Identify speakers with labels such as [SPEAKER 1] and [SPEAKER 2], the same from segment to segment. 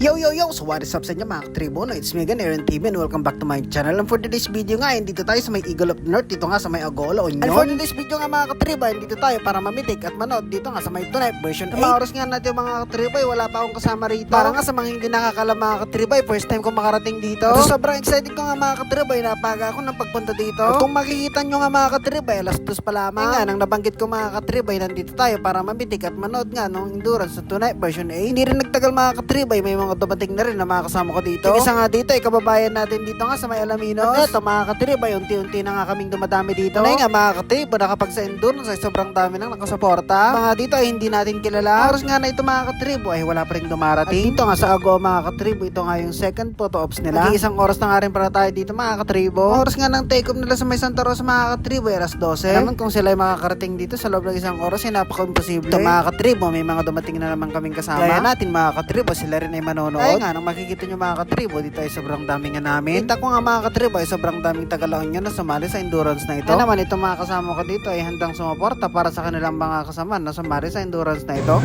[SPEAKER 1] Yo yo yo! So what is up sa inyo mga katribo? No, it's me again, Aaron TV, and welcome back to my channel. And for today's video nga, dito tayo sa may Eagle of the North, dito nga sa may Agolo, Union. And for today's video nga mga katribo, dito tayo para mamitik at manood dito nga sa may Tonight version 8. Mga oras nga natin mga katribo, wala pa akong kasama rito. Para nga sa mga hindi nakakalam mga katribo, first time ko makarating dito. So sobrang excited ko nga mga katribo, napaga ako ng pagpunta dito. At kung makikita nyo nga mga katribo, alas 2 pa lamang. Nga, nang nabanggit ko mga katribo, nandito tayo para mamitik at manood nga ng endurance sa Tonight version 8. Hindi rin nagtagal mga katribo, may mga dumating na rin na mga kasama ko dito. Yung isa nga dito, kababayan natin dito nga sa may Alaminos. At eto mga katribo, unti-unti na nga kaming dumadami dito. Nay nga mga katribo, nakapag sa endurance ay sobrang dami nang nakasuporta. Mga dito ay hindi natin kilala. Oras nga na ito mga katribo ay wala pa rin dumarating. At dito nga sa Ago mga katribo, ito nga yung second photo ops nila. Nag-iisang oras na nga rin para tayo dito mga katribo. Oras nga ng take off nila sa may Santa Rosa mga katribo ay alas 12. Naman kung sila ay makakarating dito sa loob ng isang oras ay napaka-imposible. Ito mga katribo, may mga dumating na naman kaming kasama. Kaya natin mga katribo, sila rin ay manonood. Kaya nga, nung makikita nyo mga katribo, dito ay sobrang daming nga namin. Kita ko nga mga katribo ay sobrang daming Tagalaon nyo na sumali sa endurance na ito. Kaya naman itong mga kasama ko dito ay handang sumuporta para sa kanilang mga kasama na sumali sa endurance na ito.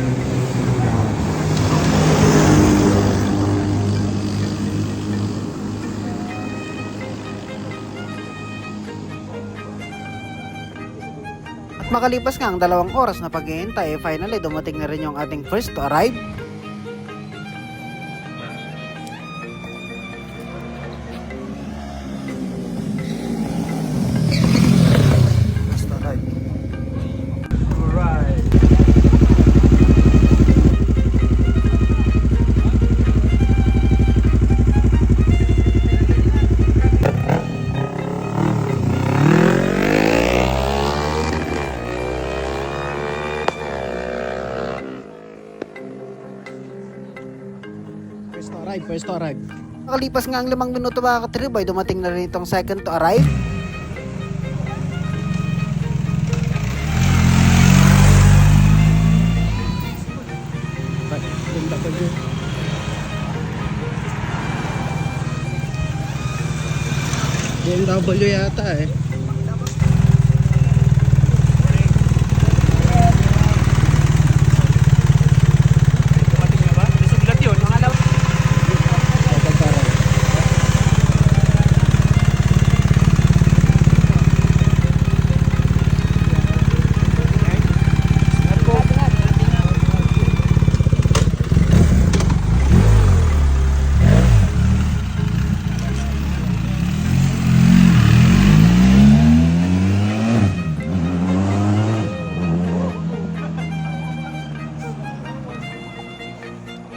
[SPEAKER 1] At makalipas nga ang 2 oras na paghihintay, finally dumating na rin yung ating first to arrive. First to arrive. Makalipas nga ang 5 minuto mga katribo ay dumating na rin itong second to arrive. BMW yata eh.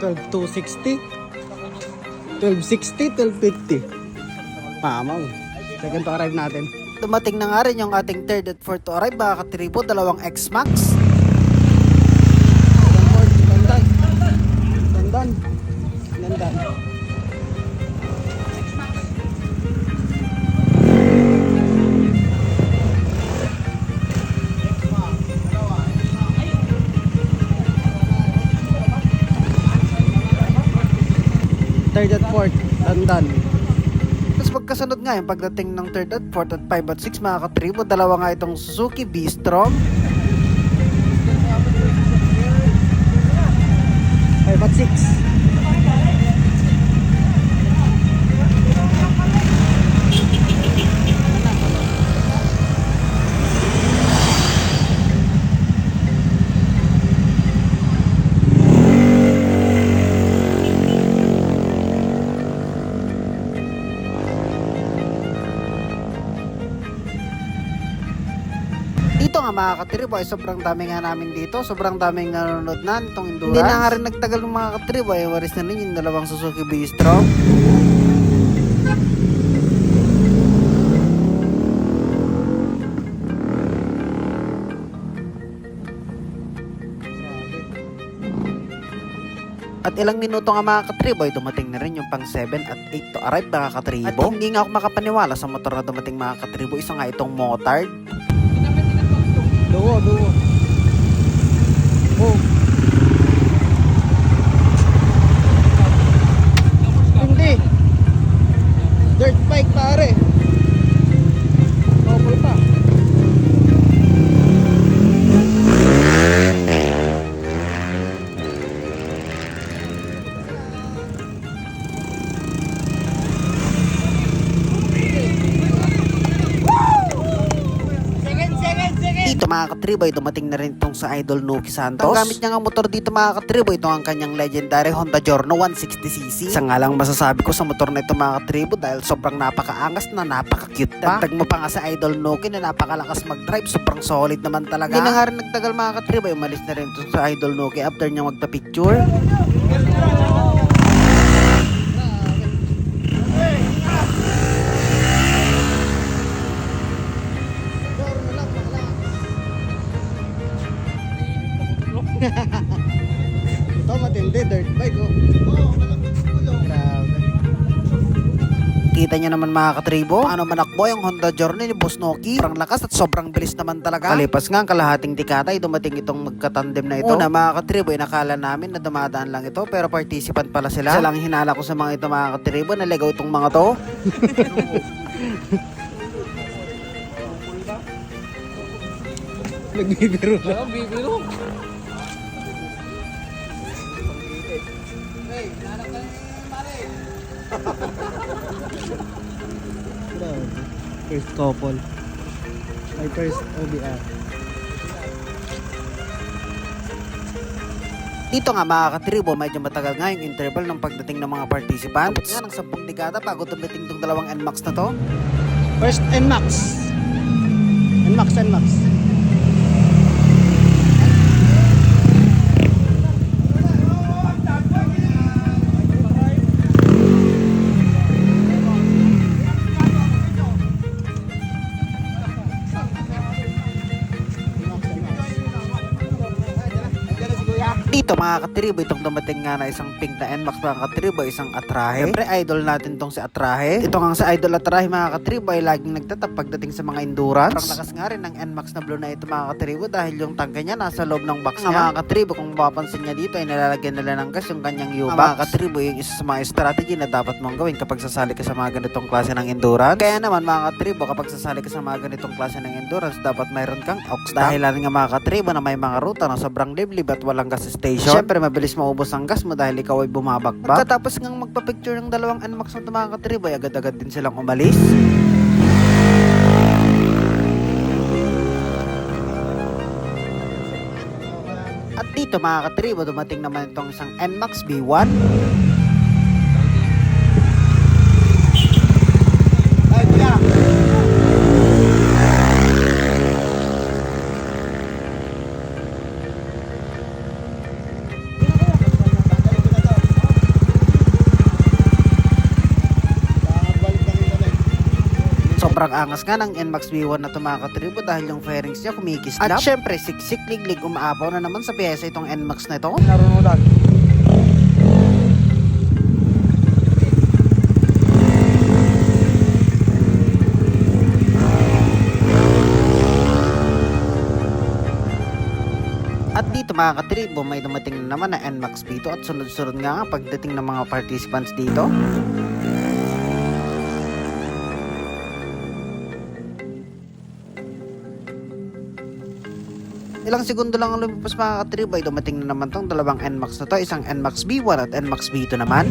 [SPEAKER 1] $12,260, $12,60, $12,50. Mamaw. Second to arrive natin. Dumating na nga rin yung ating third at fourth to arrive mga katribo, 2 X-Max. Dandan. Third at fourth, dandan. Tapos pagkasunod nga yung pagdating ng third at fourth at 5 at 6 mga katribo, 2 nga itong Suzuki V-Strom. 5 at 6. Dito nga mga katribo ay sobrang dami nga namin dito. Sobrang daming nanonood na nitong endurance. Hindi na nga rin nagtagal ng mga katribo ay waris na rin yung 2 Suzuki V-Strom. At ilang minuto nga mga katribo ay dumating na rin yung pang 7 at 8 to arrive mga katribo. At hindi nga ako makapaniwala sa motor na dumating mga katribo. Isa nga itong motard. Duo. Oh. Hindi. Dirt bike pare. Double pa. mga katribo ay dumating na rin itong sa Idol Nuki Santos. Ang gamit niya nga motor dito mga katribo, ito ang kanyang legendary Honda Giorno 160cc. Isa nga lang masasabi ko sa motor na ito mga katribo dahil sobrang napakaangas na napaka-cute pa. Dagdag mo pa nga sa Idol Nuki na napakalakas mag-drive, sobrang solid naman talaga. Hindi na nga rin nagtagal mga katribo, ay umalis na rin ito sa Idol Nuki after niya magpa-picture. Ito matindi, dirt bike oh. Grabe. Kita niya naman mga katribo, ano manakbo yung Honda Giorno ni Boss Noki. Sobrang lakas at sobrang bilis naman talaga. Kalipas nga ang kalahating dekada ay dumating itong magkatandem na ito. Una mga katribo, nakala namin na dumadaan lang ito pero participant pala sila. Isa lang hinala ko sa mga ito mga katribo, naligaw itong mga to. Nagbibiro lang. Nagbibiro. First couple. My first OBR. Dito nga mga katribo, medyo matagal nga yung interval ng pagdating ng mga participants. Nga ng 10 dekada bago dumating itong dalawang NMAX na to. First NMAX. NMAX. Dito mga katribo, itong dumating nga na isang pink na NMAX mga katribo, isang Atrahe. Siyempre idol natin tong si Atrahe. Ito nga sa idol Atrahe mga katribo ay laging nagtatap pagdating sa mga endurance. Parang lakas nga rin ng NMAX na blue na ito mga katribo dahil yung tangke niya nasa loob ng box niya. Mga katribo, kung mapapansin niya dito ay nilalagyan nila ng gas yung kanyang U-box. Mga katribo, yung isa sa mga strategy na dapat mong gawin kapag sasali ka sa mga ganitong klase ng endurance. Kaya naman mga katribo, kapag sasali ka sa mga ganitong klase ng endurance, dapat mayroon kang aux tank. Dahil nga mga katribo na may mga ruta na sobrang liblib at walang gas station. Siyempre mabilis maubos ang gas mo dahil ikaw ay bumabakbak. Pagkatapos ngang magpa-picture ng dalawang NMAX na mga katribo ay agad-agad din silang umalis. At dito mga katribo, dumating naman itong isang NMAX B1. Sobrang angas nga ng NMAX V1 na ito mga katribo dahil yung fairings niya kumikislap. At syempre siksik liglig umaapaw na naman sa piyesa itong NMAX na ito. Narunudan. At dito mga katribo, may dumating na naman na NMAX V2 at sunod-sunod nga pagdating ng mga participants dito. Ilang segundo lang ang lumipas mga katribo ay dumating na naman tong dalawang NMAX na to, isang NMAX B1 at NMAX B2 naman.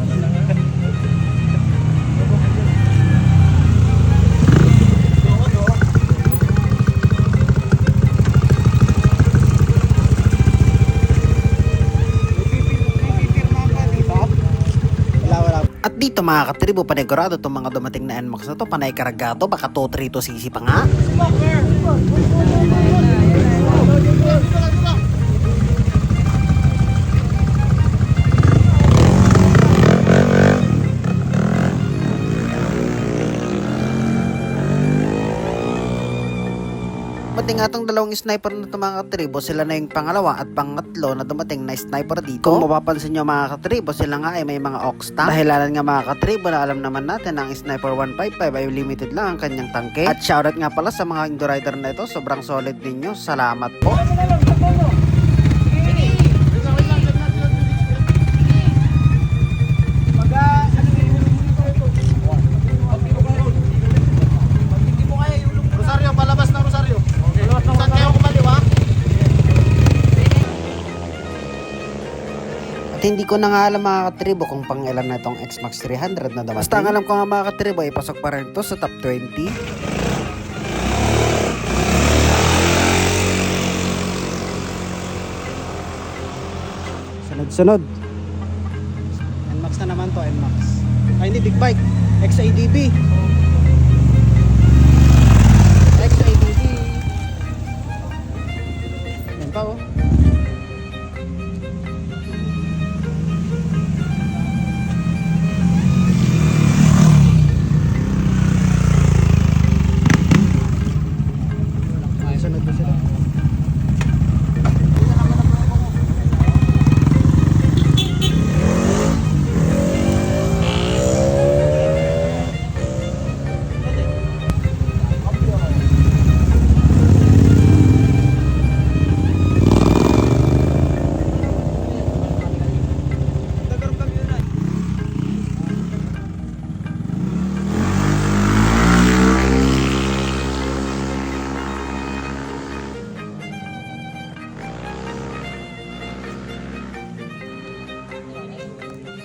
[SPEAKER 1] At dito mga katribo, panigurado itong mga dumating na NMAX na to, panay karagado, baka 232cc pa nga. Pati nga itong dalawang sniper na ito mga katribo, sila na yung pangalawa at pangatlo na dumating na sniper dito. Kung mapapansin nyo mga katribo, sila nga ay may mga aux tank. Dahilanan nga mga katribo na alam naman natin ang sniper 155 ay limited lang ang kanyang tangke. At shoutout nga pala sa mga endurider na ito, sobrang solid ninyo. Salamat po.
[SPEAKER 2] Rosario, palabas na Rosario. Saan kayo kumaliwa?
[SPEAKER 1] At hindi ko na nga alam mga katribo kung pang ilan na itong X-Max 300 na dumating. Basta ang alam ko nga mga katribo ay pasok pa rin ito sa top 20. Sunod. NMAX na naman to, NMAX. Ay hindi, big bike. XADB. XADB. Yan pa oh. Sunod na sila.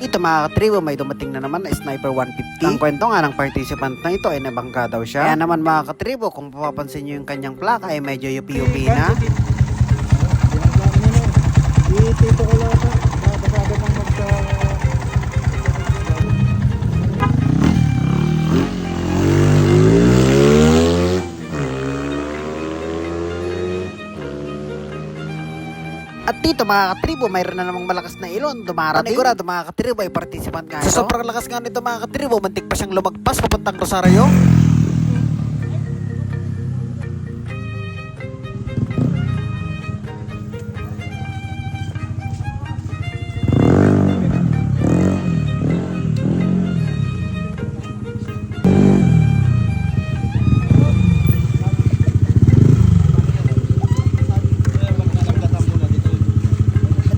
[SPEAKER 1] Ito mga katribo, may dumating na naman na Sniper 150. Ang kwento nga ng participant na ito ay nabangga daw siya. Kaya naman mga katribo, kung papapansin nyo yung kanyang plaka ay medyo yupi-yupi na.
[SPEAKER 2] Dito ko lang ito. Nakapasada ng magka...
[SPEAKER 1] At dito mga katribo, mayroon na namang malakas na ilon dumarating. Panigurado mga katribo ay participant nga ito. Sa sobrang lakas nga nito mga katribo, mantik pa siyang lumagpas papuntang Rosario.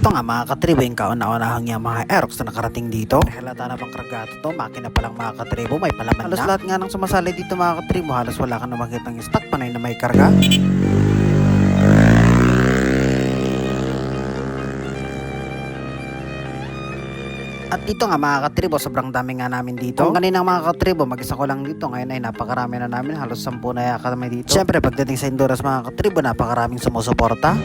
[SPEAKER 1] Ito nga mga katribo, yung kauna-unahang Yamaha Aerox na nakarating dito. Halata na bang kargato to, makina pa lang mga katribo, may palaman halos na. Halos lahat nga ng sumasali dito mga katribo, halos wala ka na makitang stock panay na may karga. At dito nga mga katribo, sobrang dami nga namin dito. Kung kaninang mga katribo, mag-isa ko lang dito. Ngayon ay napakarami na namin, halos 10 na yaka kami dito. Siyempre pagdating sa Honduras mga katribo, napakaraming sumusuporta.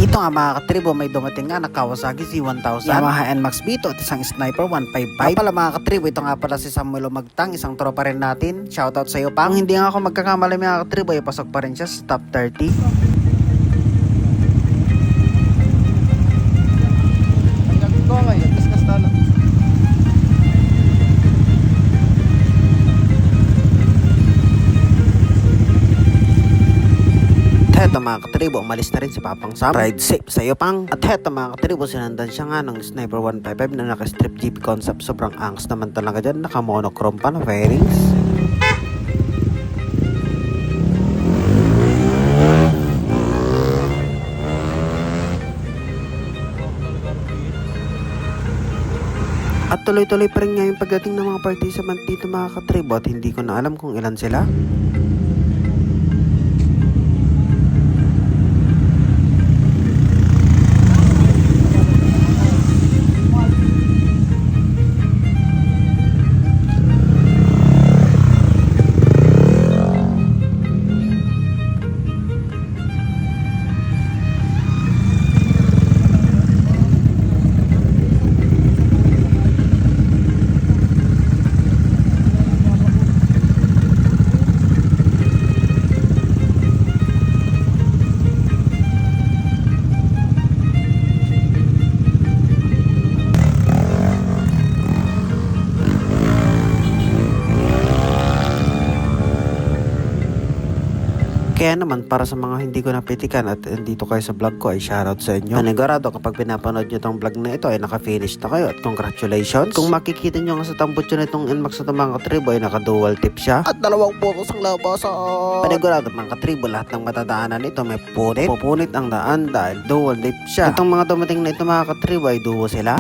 [SPEAKER 1] Dito nga mga katribo, may dumating nga na Kawasaki Z1000, Yamaha NMAX Vito at isang Sniper 155. Pala mga katribo, ito nga pala si Samuel Magtang, isang tropa rin natin. Shoutout sa iyo Pang. Hindi nga ako magkakamali mga katribo, ipasok pa rin siya sa top 30.
[SPEAKER 2] Ito ngayon, discuss na lang.
[SPEAKER 1] Heto mga katribo, umalis na rin si Papang Sam. Ride safe sa iyo Pang. At heto mga katribo, sinandan siya nga ng Sniper 155 na naka-strip GP concept. Sobrang angas naman talaga dyan, naka-monochrome pa na fairings. At tuloy-tuloy pa rin nga yung pagdating ng mga participant dito mga katribo, at hindi ko na alam kung ilan sila. Kaya naman para sa mga hindi ko napitikan at dito kayo sa vlog ko ay shoutout sa inyo. Nanigurado kapag pinapanood nyo tong vlog na ito ay naka-finish na kayo at congratulations. Kung makikita nyo nga sa tambutso na itong NMAX na mga katribo ay naka-dual tip siya at 2 butos ang labasan. Panigurado mga katribo lahat ng matadaanan nito may punit. Pupunit ang daan dahil dual tip siya. Itong mga dumating na ito mga katribo ay duo sila.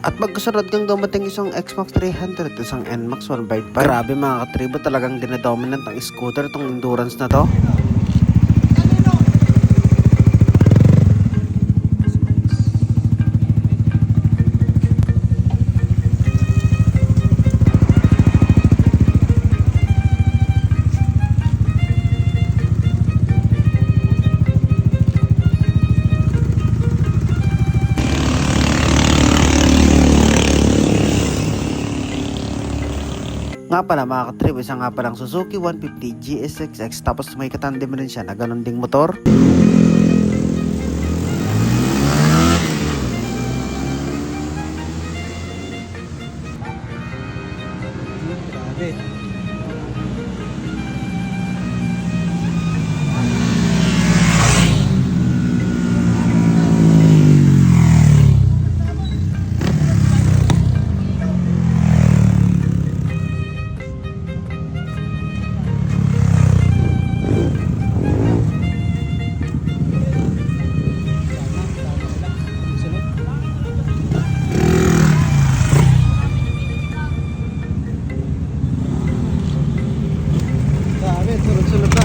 [SPEAKER 1] At magkasunod kang dumating isang XMAX 300 at isang NMAX 1.5. Grabe mga katribo, talagang dinadominant ang scooter tong endurance na to. Nga pala mga katrib, isa nga palang Suzuki 150 GSX-X tapos may katandem rin siya na ganun ding motor.
[SPEAKER 2] Grabe. Grabe, sunod-sunod na.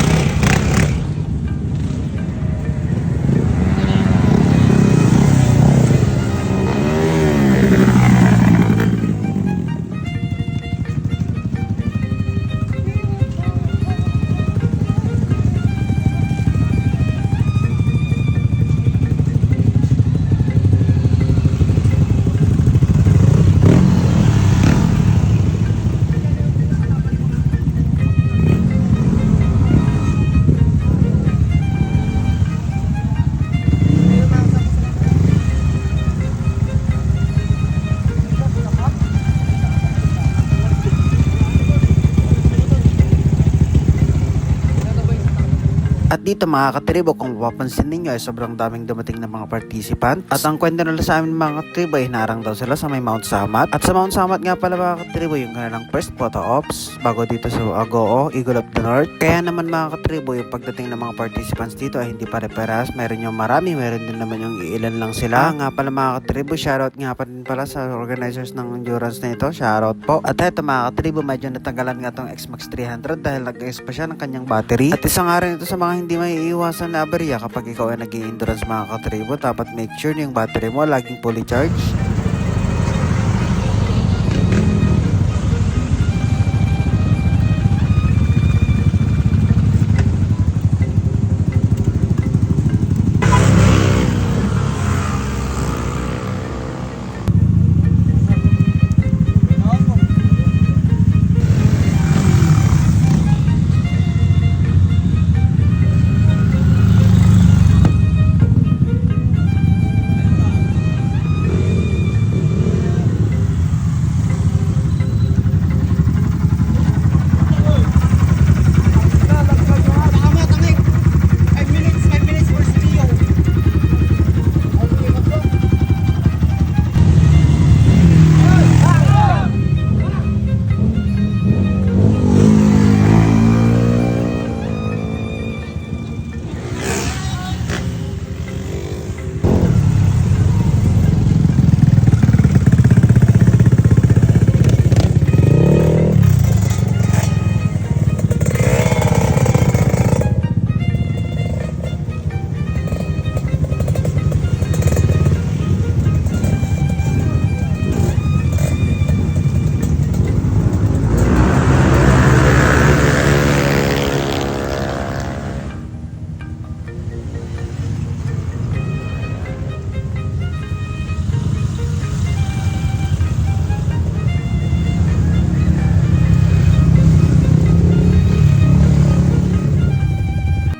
[SPEAKER 1] At dito mga katribo, kung mapapansin ninyo ay sobrang daming dumating na mga participant. At ang kwento nila sa amin mga katribo ay hinarang daw sila sa may Mount Samat. At sa Mount Samat nga pala mga katribo yung kanilang first photo ops bago dito sa Agoo, Eagle of the North. Kaya naman mga katribo yung pagdating ng mga participants dito ay hindi pare-paras. Meron yung marami, meron din naman yung iilan lang sila. Nga pala mga katribo, shoutout nga pa din pala sa organizers ng endurance na ito. Shoutout po. At eto mga katribo, medyo natanggalan nga tong XMAX 300 dahil nag-guess pa siya ng kanyang battery. At isa nga rin ito sa mga hindi may iiwasan na aberya kapag ikaw ay nag-i-endurance mga katribo. Dapat make sure na yung battery mo laging fully charged.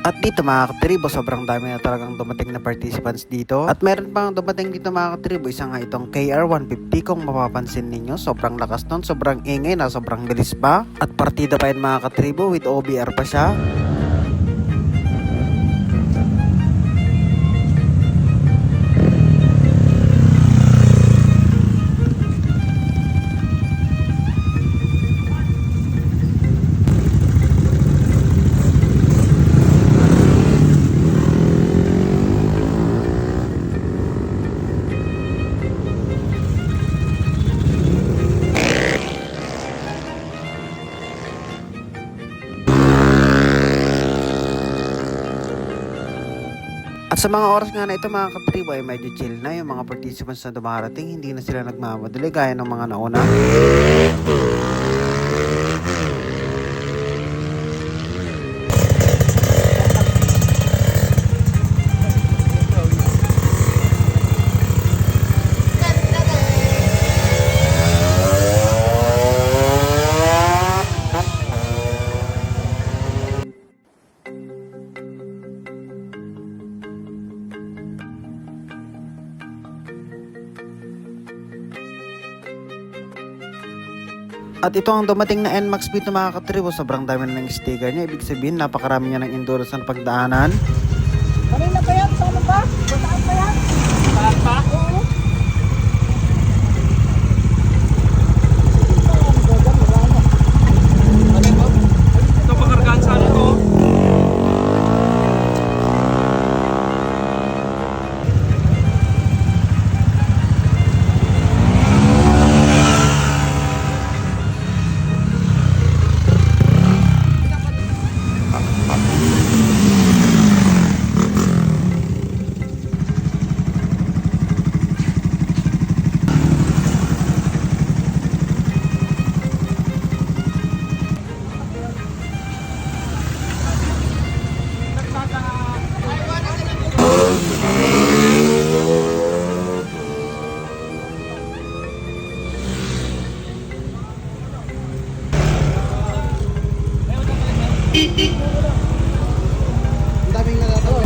[SPEAKER 1] At dito mga katribo, sobrang dami na talagang dumating na participants dito. At meron pang dumating dito mga katribo, isa nga itong KR150 kung mapapansin ninyo. Sobrang lakas nun, sobrang ingay na, sobrang bilis pa. At partida pa yun mga katribo, with OBR pa siya. At sa mga oras nga na ito mga katribo ay medyo chill na yung mga participants na dumarating. Hindi na sila nagmamadali gaya ng mga nauna. At ito ang dumating na NMAX Speed na mga katribo, sobrang dami na ng sticker niya. Ibig sabihin, napakarami niya ng endurance na pagdaanan.
[SPEAKER 2] Kanina pa yan? Saan ba? Saan pa yan? Saan pa? Oo. Ito pakargaan sa ano to?
[SPEAKER 1] Ang daming nagatawa.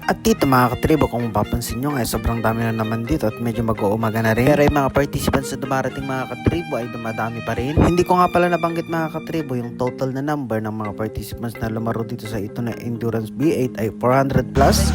[SPEAKER 1] At dito mga katribo, kung mapapansin nyo nga, sobrang dami na naman dito at medyo mag-uumaga na rin. Pero yung mga participants na dumarating mga katribo ay dumadami pa rin. Hindi ko nga pala nabanggit mga katribo yung total na number ng mga participants na lumaro dito sa ito na Endurance B8 ay 400 plus.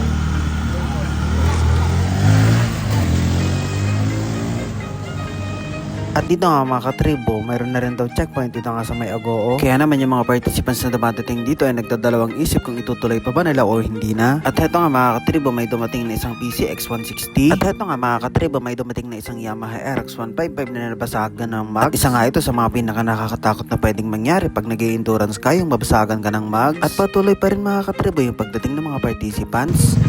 [SPEAKER 1] At dito nga mga katribo, mayroon na rin daw checkpoint dito nga sa may Agoo. Kaya naman yung mga participants na dumadating dito ay nagdadalawang isip kung itutuloy pa ba nila o hindi na. At heto nga mga katribo, may dumating na isang PC X160. At heto nga mga katribo, may dumating na isang Yamaha RX155 na nabasagan ng mag. At isa nga ito sa mga pinaka nakakatakot na pwedeng mangyari pag nag-endurance ka, yung mabasagan ka ng mag. At patuloy pa rin mga katribo yung pagdating ng mga participants.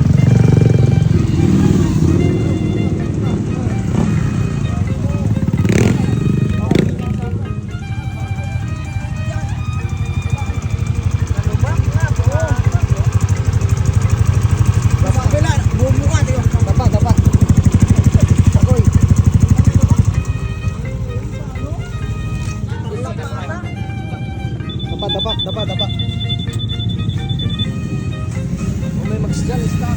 [SPEAKER 2] Dapat. Kung may mag-scan, stop.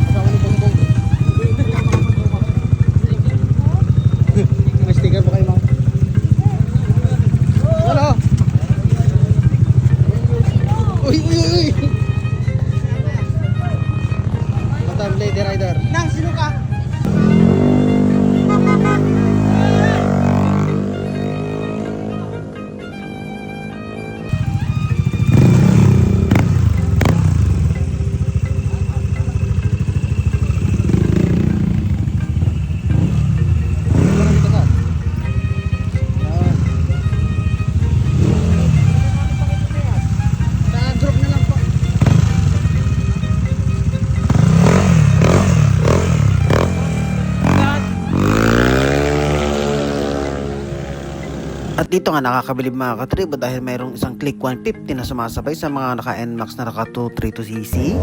[SPEAKER 2] Kasama ni Bongbong. May sticker pa kayo, ma'am. Ano? Uy! Madam Lady Rider. Nang, sino ka?
[SPEAKER 1] At dito nga nakakabilib mga katribo dahil mayroong isang Click 150 na sumasabay sa mga naka NMAX na naka 232cc.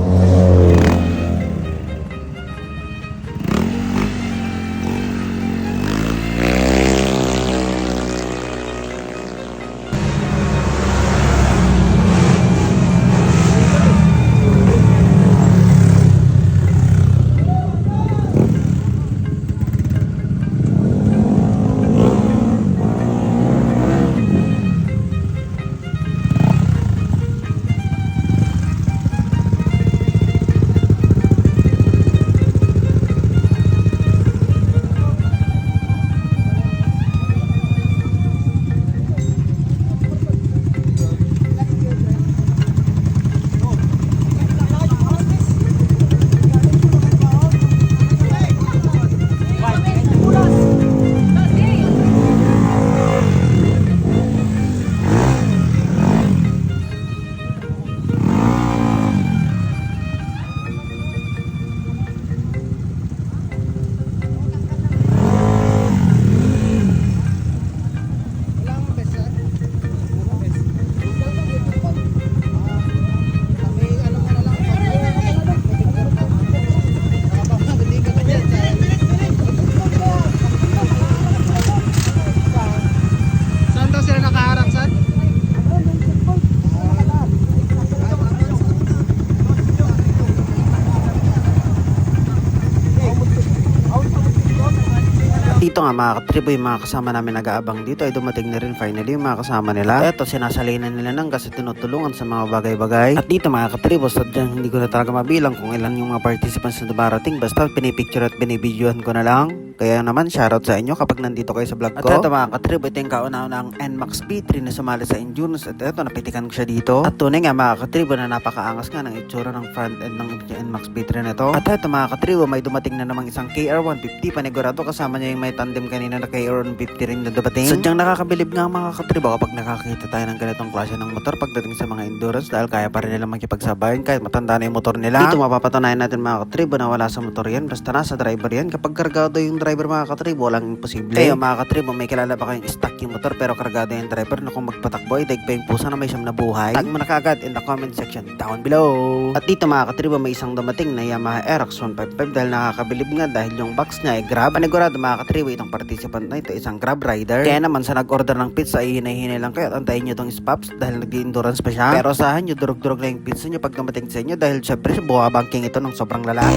[SPEAKER 1] nga mga katribo, yung mga kasama namin nag-aabang dito ay dumating na rin finally yung mga kasama nila. Eto, sinasalinan nila ng gas at tinutulungan sa mga bagay-bagay. At dito mga katribo, sadyang hindi ko na talaga mabilang kung ilan yung mga participants na dumarating. Basta pinipicture at binibidyohan ko na lang. Kaya naman, shoutout sa inyo kapag nandito kayo sa vlog ko. At eto mga katribo, ito yung kauna-unang NMAX B3 na sumali sa Endurance. At eto, napitikan ko siya dito. At tunay nga mga katribo na napakaangas nga ng itsura ng front end ng NMAX B3 na ito. At eto mga katribo, may dumating na namang isang KR150. Panigurado kasama niya yung may tandem kanina na KR150 rin na dumating. Sadyang nakakabilib nga mga katribo kapag nakakita tayo ng ganitong klase ng motor pagdating sa mga Endurance dahil kaya pa rin nilang makipagsabayan kahit matanda na yung motor nila. Dito mapapatunayan natin mga katribo na wala sa motor yan, basta nasa driver yan. Kapag kargado yung driver mga katribo, walang imposible. Kaya mga katribo, may kilala ba kayong stock yung motor pero kargado yung driver na kung magpatakbo ay daig pa yung pusa na may siyam na buhay? Tag mo na kagad in the comment section down below. At dito mga katribo, may isang dumating na Yamaha RX 155 dahil nakakabilib nga dahil yung box niya ay grab. Panigurado mga katribo, itong participant na ito isang grab rider. Kaya naman sa nag-order ng pizza ay hinay-hinay lang kayo at antayin nyo itong spops dahil nag-endurance pa siya. Pero asahan nyo, durog-durog lang yung pizza nyo pag dumating sa inyo dahil syempre buwabangking ito ng sobrang lalaki.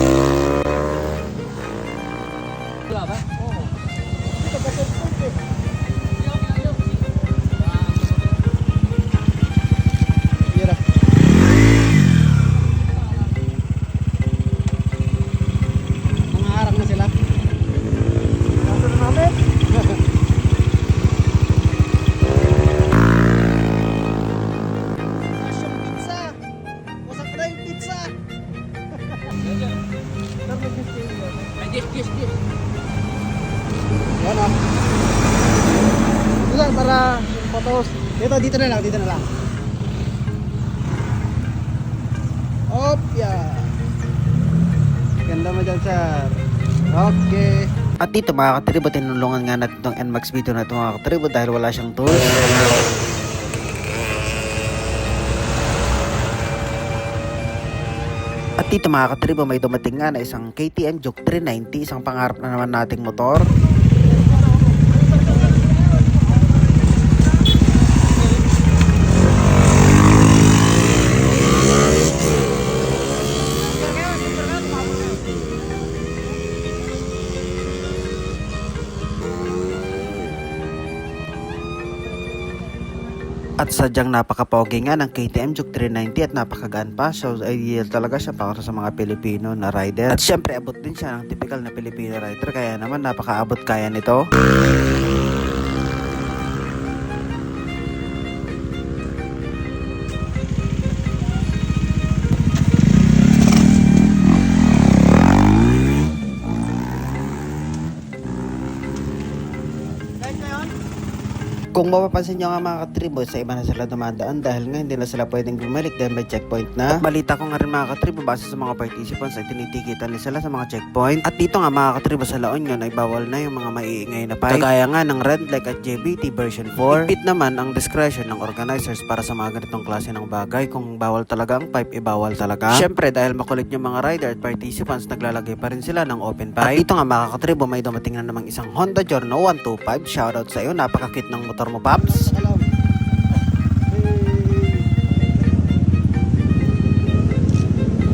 [SPEAKER 2] Wala ba? Oo. Ito ba ito? Hirap. Mga harap na sila. Nasa na namin? Asyong pizza! Wasak na yung pizza! Yes. Yan o. Ito lang para photos. Dito na lang. Op, yeah. Ganda mo dyan, sir. Okay.
[SPEAKER 1] At dito mga katribo, tinulungan nga natin itong NMAX video na ito mga katribo dahil wala siyang tools. At dito mga katribo, may dumating nga na isang KTM Juke 390, isang pangarap na naman nating motor. At sadyang napaka-pogi nga ng KTM Juke 390 at napakagaan pa. So ideal talaga siya para sa mga Pilipino na rider. At syempre abot din siya ng typical na Pilipino rider. Kaya naman napakaabot kaya nito. Kung mapapansin nyo nga mga katribo, sa iba na sila dumadaan dahil nga hindi na sila pwedeng bumalik dahil may checkpoint na. At balita ko nga rin mga katribo, base sa mga participants ay tinitikitan nila sila sa mga checkpoint. At dito nga mga katribo, sa La Union ay bawal na yung mga maiingay na pipe. Kagaya nga ng red light at JBT version 4. Ipit naman ang discretion ng organizers para sa mga ganitong klase ng bagay. Kung bawal talaga ang pipe, ibawal talaga. Syempre dahil makulit yung mga rider at participants, naglalagay pa rin sila ng open pipe. At dito nga mga katribo, may dumating na namang isang Honda Giorno 125. Shoutout sa iyo, napaka-cute ng motor mo, Paps.
[SPEAKER 2] Hello.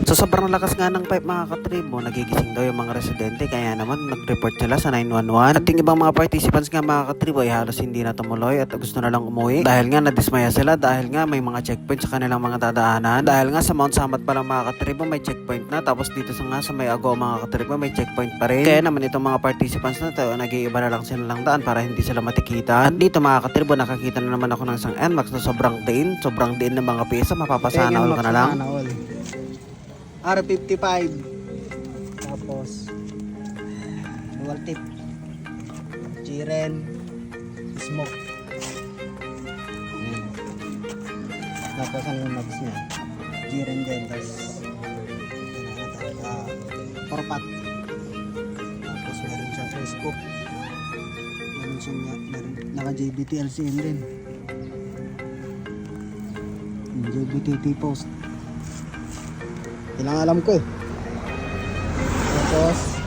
[SPEAKER 1] So sobrang lakas nga ng pipe mga katribo, nagigising daw yung mga residente kaya naman nag-report sila sa 911. At yung ibang mga participants nga mga katribo ay halos hindi na tumuloy at gusto na lang umuwi. Dahil nga nadismaya sila dahil nga may mga checkpoint sa kanilang mga dadaanan. Dahil nga sa Mount Samat pa lang mga katribo may checkpoint na, tapos dito sa may Agoo mga katribo may checkpoint pa rin. Kaya naman itong mga participants na to, nag-iiba na lang sila lang daan para hindi sila matikitan. At dito mga katribo, nakakita na naman ako ng isang NMAX na sobrang diin ng mga pyesa, mapapasana all ka na lang.
[SPEAKER 2] R55 tapos dual tip Jiren smoke tapos ano yung mags niya Jiren din tapos porpat tapos meron siya sa scoop meron siya naka JBT LCM din JBT T-post. Ilang alam ko eh. Tapos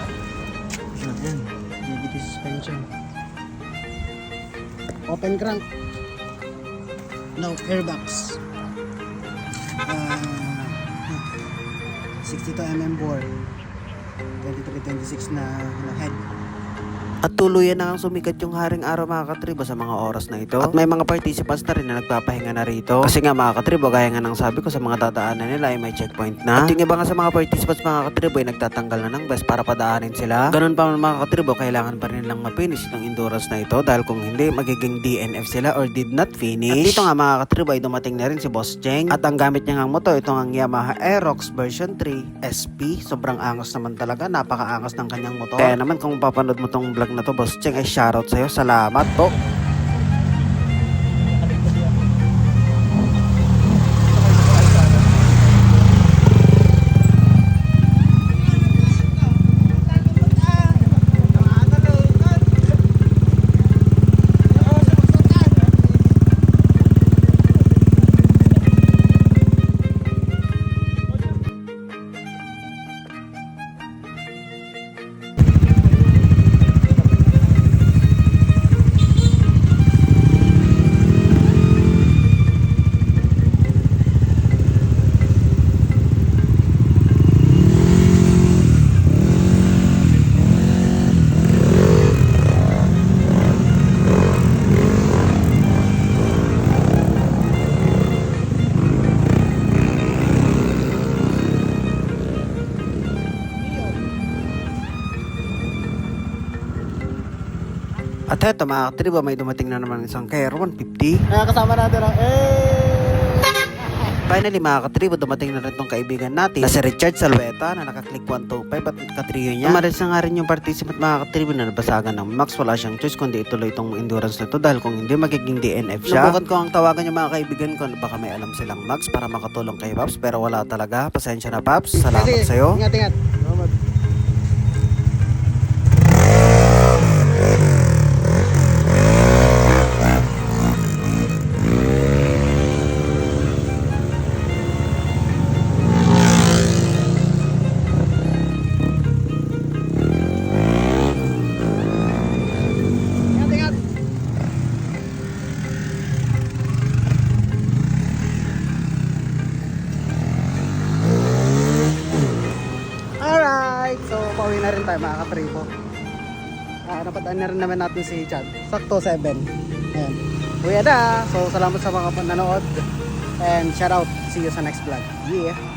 [SPEAKER 2] ayan, JBT suspension. Open crank. No airbags. 62mm bore. 23-26 na head.
[SPEAKER 1] At tuluyan na ang sumikat yung haring araw mga katribo sa mga oras na ito. At may mga participants na rin na nagpapahinga na rito. Kasi nga mga katribo, gaya nga ng sabi ko sa mga dadaanan nila ay may checkpoint na. At yung iba nga sa mga participants mga katribo ay nagtatanggal na ng best para padaanin sila. Ganun pa mga katribo, kailangan pa rin nilang ma-finish ng endurance na ito dahil kung hindi magiging DNF sila or did not finish. At dito nga mga katribo ay dumating na rin si Boss Cheng. At ang gamit niya ng motor, ito ang Yamaha Aerox version 3 SP. Sobrang angas naman talaga, napakaangas ng kanyang motor. Kaya naman kung papanood mo tong vlog na to Boss Cheng ay shoutout sa'yo, salamat po. At eto mga katribo, may dumating na naman isang Care 150.
[SPEAKER 2] Kaya kasama natin ang
[SPEAKER 1] Finally mga katribo, dumating na rin tong kaibigan natin na si Richard Salveta na naka-click 125 at katriyo niya. Umalis na nga rin yung participant mga katribo na nabasagan ng Max. Wala siyang choice kundi ituloy itong endurance na to dahil kung hindi magiging DNF siya. Nabukan ko ang tawagan yung mga kaibigan ko na baka may alam silang Max para makatulong kay Paps pero wala talaga. Pasensya na Paps, salamat sa'yo.
[SPEAKER 2] Ingat, ingat. Salamat. So, pauwi na rin tayo mga katribo. Napadaan na rin naman natin si Chad. Sakto 7. Ayan. Uwi na. So, salamat sa mga panonood. And shout out. See you sa next vlog. Yeah.